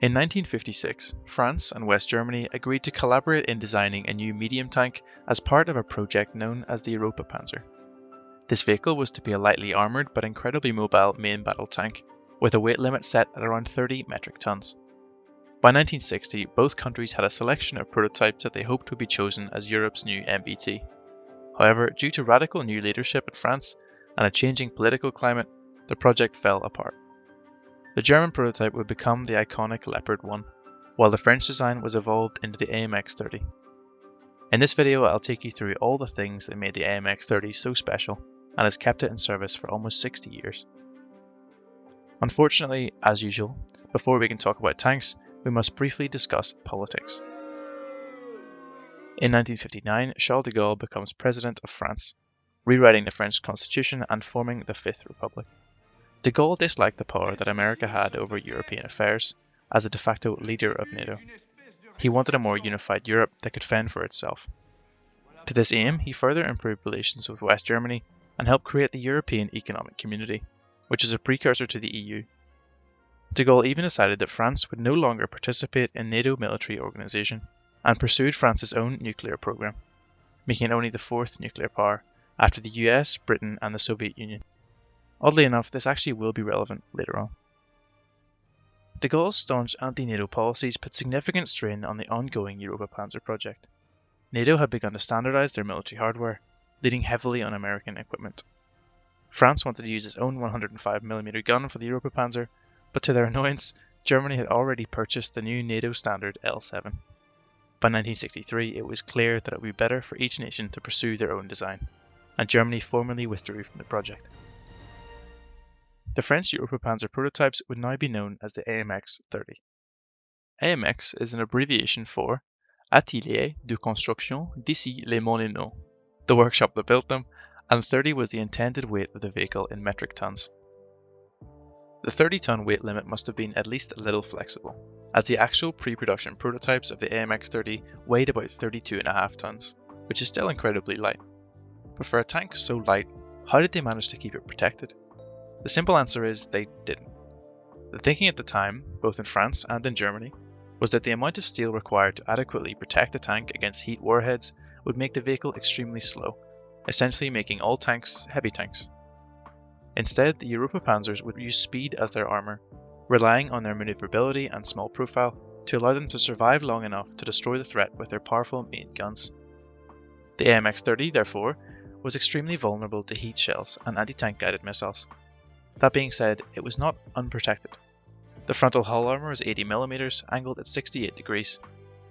In 1956, France and West Germany agreed to collaborate in designing a new medium tank as part of a project known as the Europa Panzer. This vehicle was to be a lightly armoured but incredibly mobile main battle tank, with a weight limit set at around 30 metric tons. By 1960, both countries had a selection of prototypes that they hoped would be chosen as Europe's new MBT. However, due to radical new leadership in France and a changing political climate, the project fell apart. The German prototype would become the iconic Leopard 1, while the French design was evolved into the AMX-30. In this video, I'll take you through all the things that made the AMX-30 so special and has kept it in service for almost 60 years. Unfortunately, as usual, before we can talk about tanks, we must briefly discuss politics. In 1959, Charles de Gaulle becomes President of France, rewriting the French Constitution and forming the Fifth Republic. De Gaulle disliked the power that America had over European affairs as a de facto leader of NATO. He wanted a more unified Europe that could fend for itself. To this aim, he further improved relations with West Germany and helped create the European Economic Community, which is a precursor to the EU. De Gaulle even decided that France would no longer participate in NATO military organization and pursued France's own nuclear program, making it only the fourth nuclear power after the US, Britain, and the Soviet Union. Oddly enough, this actually will be relevant later on. De Gaulle's staunch anti-NATO policies put significant strain on the ongoing Europa Panzer project. NATO had begun to standardize their military hardware, leaning heavily on American equipment. France wanted to use its own 105mm gun for the Europa Panzer, but to their annoyance, Germany had already purchased the new NATO standard L7. By 1963, it was clear that it would be better for each nation to pursue their own design, and Germany formally withdrew from the project. The French Europa Panzer prototypes would now be known as the AMX-30. AMX is an abbreviation for Atelier de Construction d'Issy les Moulineaux, the workshop that built them, and 30 was the intended weight of the vehicle in metric tons. The 30-ton weight limit must have been at least a little flexible, as the actual pre-production prototypes of the AMX-30 weighed about 32.5 tons, which is still incredibly light. But for a tank so light, how did they manage to keep it protected? The simple answer is they didn't. The thinking at the time, both in France and in Germany, was that the amount of steel required to adequately protect the tank against heat warheads would make the vehicle extremely slow, essentially making all tanks heavy tanks. Instead, the Europa Panzers would use speed as their armour, relying on their manoeuvrability and small profile to allow them to survive long enough to destroy the threat with their powerful main guns. The AMX-30, therefore, was extremely vulnerable to heat shells and anti-tank guided missiles. That being said, it was not unprotected. The frontal hull armour was 80mm, angled at 68 degrees.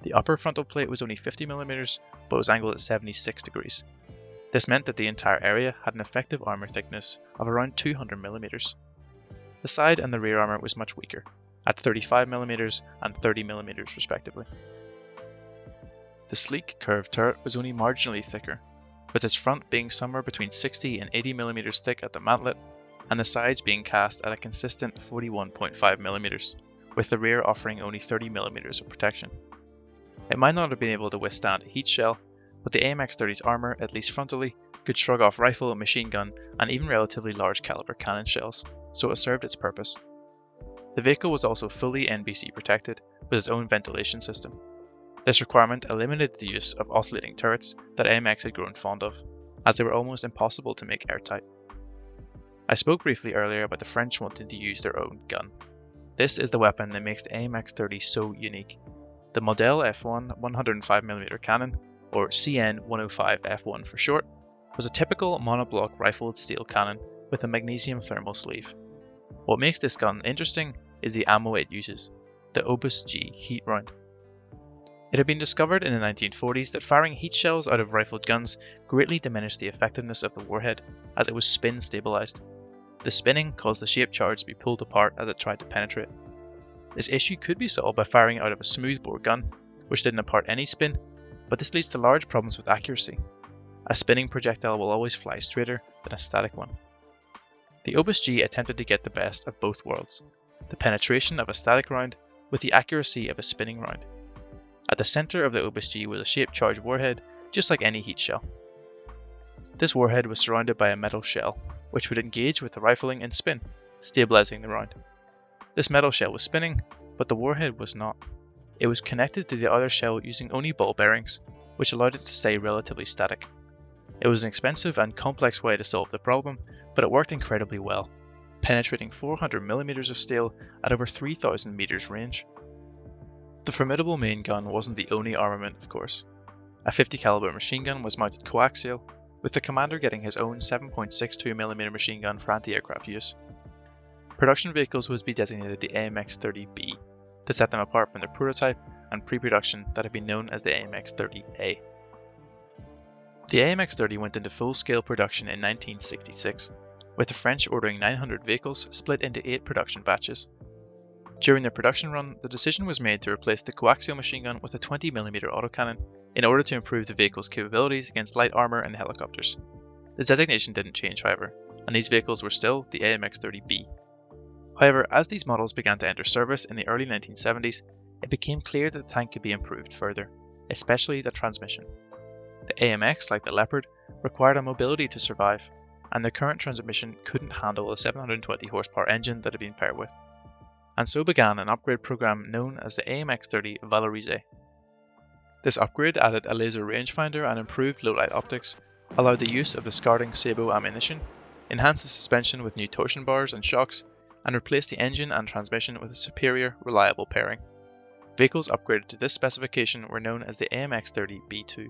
The upper frontal plate was only 50mm, but was angled at 76 degrees. This meant that the entire area had an effective armour thickness of around 200mm. The side and the rear armour was much weaker, at 35mm and 30mm respectively. The sleek curved turret was only marginally thicker, with its front being somewhere between 60 and 80mm thick at the mantlet, and the sides being cast at a consistent 41.5mm, with the rear offering only 30mm of protection. It might not have been able to withstand a heat shell, but the AMX-30's armour, at least frontally, could shrug off rifle, machine gun, and even relatively large caliber cannon shells, so it served its purpose. The vehicle was also fully NBC protected, with its own ventilation system. This requirement eliminated the use of oscillating turrets that AMX had grown fond of, as they were almost impossible to make airtight. I spoke briefly earlier about the French wanting to use their own gun. This is the weapon that makes the AMX-30 so unique. The Model F1 105mm cannon, or CN105F1 for short, was a typical monoblock rifled steel cannon with a magnesium thermal sleeve. What makes this gun interesting is the ammo it uses, the Obus G heat round. It had been discovered in the 1940s that firing heat shells out of rifled guns greatly diminished the effectiveness of the warhead, as it was spin stabilized. The spinning caused the shaped charge to be pulled apart as it tried to penetrate. This issue could be solved by firing out of a smoothbore gun, which didn't impart any spin, but this leads to large problems with accuracy. A spinning projectile will always fly straighter than a static one. The Obus G attempted to get the best of both worlds, the penetration of a static round with the accuracy of a spinning round. At the center of the Obus G was a shaped charge warhead, just like any heat shell. This warhead was surrounded by a metal shell, which would engage with the rifling and spin, stabilizing the round. This metal shell was spinning, but the warhead was not. It was connected to the outer shell using only ball bearings, which allowed it to stay relatively static. It was an expensive and complex way to solve the problem, but it worked incredibly well, penetrating 400mm of steel at over 3,000 meters range. The formidable main gun wasn't the only armament, of course. A 50 caliber machine gun was mounted coaxial, with the commander getting his own 7.62mm machine gun for anti-aircraft use. Production vehicles would be designated the AMX-30B, to set them apart from their prototype and pre-production that had been known as the AMX-30A. The AMX-30 went into full-scale production in 1966, with the French ordering 900 vehicles split into 8 production batches. During their production run, the decision was made to replace the coaxial machine gun with a 20mm autocannon in order to improve the vehicle's capabilities against light armour and helicopters. The designation didn't change, however, and these vehicles were still the AMX-30B. However, as these models began to enter service in the early 1970s, it became clear that the tank could be improved further, especially the transmission. The AMX, like the Leopard, required a mobility to survive, and the current transmission couldn't handle the 720 horsepower engine that had been paired with. And so began an upgrade program known as the AMX-30 Valorisé. This upgrade added a laser rangefinder and improved low-light optics, allowed the use of discarding Sabo ammunition, enhanced the suspension with new torsion bars and shocks, and replaced the engine and transmission with a superior, reliable pairing. Vehicles upgraded to this specification were known as the AMX-30B2.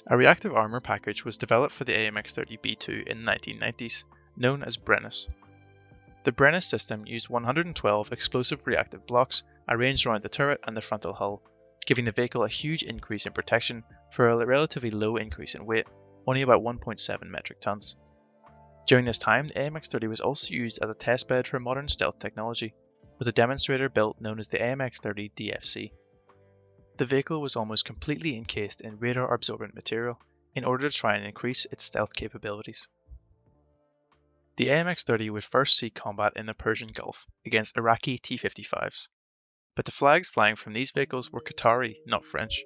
A reactive armour package was developed for the AMX-30B2 in the 1990s, known as Brennus. The Brennus system used 112 explosive reactive blocks arranged around the turret and the frontal hull, giving the vehicle a huge increase in protection for a relatively low increase in weight, only about 1.7 metric tons. During this time, the AMX-30 was also used as a testbed for modern stealth technology, with a demonstrator built known as the AMX-30 DFC. The vehicle was almost completely encased in radar-absorbent material in order to try and increase its stealth capabilities. The AMX-30 would first see combat in the Persian Gulf against Iraqi T-55s, but the flags flying from these vehicles were Qatari, not French.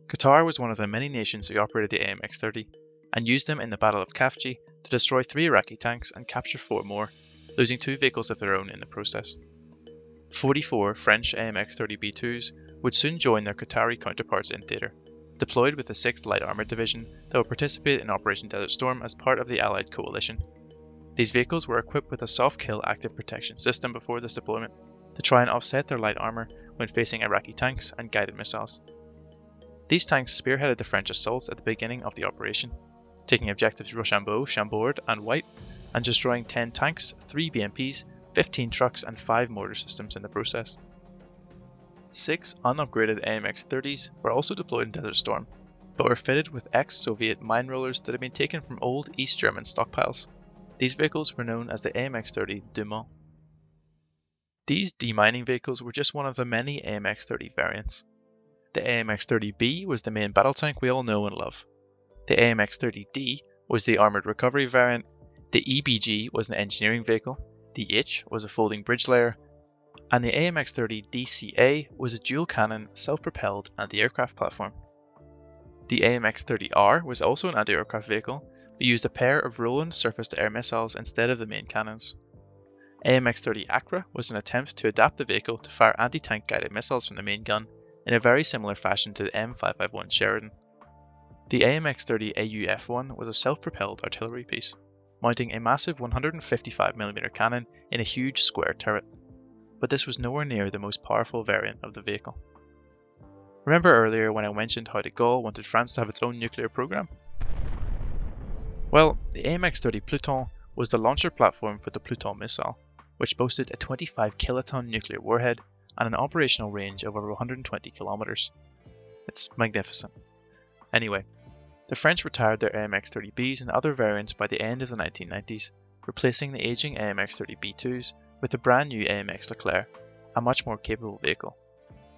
Qatar was one of the many nations who operated the AMX-30 and used them in the Battle of Khafji to destroy 3 Iraqi tanks and capture 4 more, losing 2 vehicles of their own in the process. 44 French AMX-30B2s would soon join their Qatari counterparts in theatre, deployed with the 6th Light Armoured Division that would participate in Operation Desert Storm as part of the Allied coalition. These vehicles were equipped with a soft-kill active protection system before this deployment to try and offset their light armour when facing Iraqi tanks and guided missiles. These tanks spearheaded the French assaults at the beginning of the operation, taking objectives Rochambeau, Chambord and White, and destroying 10 tanks, 3 BMPs, 15 trucks and 5 mortar systems in the process. 6 unupgraded AMX-30s were also deployed in Desert Storm, but were fitted with ex-Soviet mine rollers that had been taken from old East German stockpiles. These vehicles were known as the AMX-30 Dumont. These demining vehicles were just one of the many AMX-30 variants. The AMX-30B was the main battle tank we all know and love. The AMX-30D was the armoured recovery variant, the EBG was an engineering vehicle, the H was a folding bridge layer, and the AMX-30 DCA was a dual-cannon, self-propelled anti-aircraft platform. The AMX-30R was also an anti-aircraft vehicle, but used a pair of Roland surface-to-air missiles instead of the main cannons. AMX-30 Accra was an attempt to adapt the vehicle to fire anti-tank guided missiles from the main gun in a very similar fashion to the M551 Sheridan. The AMX-30 AUF-1 was a self-propelled artillery piece, mounting a massive 155mm cannon in a huge square turret, but this was nowhere near the most powerful variant of the vehicle. Remember earlier when I mentioned how de Gaulle wanted France to have its own nuclear program? Well, the AMX-30 Pluton was the launcher platform for the Pluton missile, which boasted a 25 kiloton nuclear warhead and an operational range of over 120 kilometers. It's magnificent. Anyway, the French retired their AMX-30Bs and other variants by the end of the 1990s, replacing the aging AMX-30B2s with the brand new AMX Leclerc, a much more capable vehicle.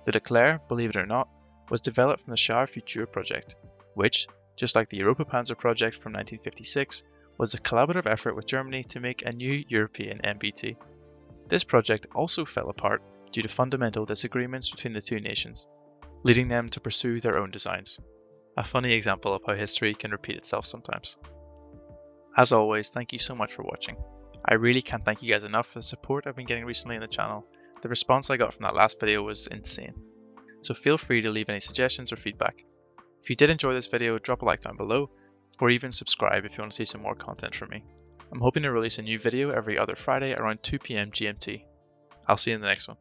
The Leclerc, believe it or not, was developed from the Char Futur project, which, just like the Europa Panzer project from 1956, was a collaborative effort with Germany to make a new European MBT. This project also fell apart due to fundamental disagreements between the two nations, leading them to pursue their own designs. A funny example of how history can repeat itself sometimes. As always, thank you so much for watching. I really can't thank you guys enough for the support I've been getting recently on the channel, The response I got from that last video was insane. So feel free to leave any suggestions or feedback. If you did enjoy this video, drop a like down below, or even subscribe if you want to see some more content from me. I'm hoping to release a new video every other Friday around 2 PM GMT. I'll see you in the next one.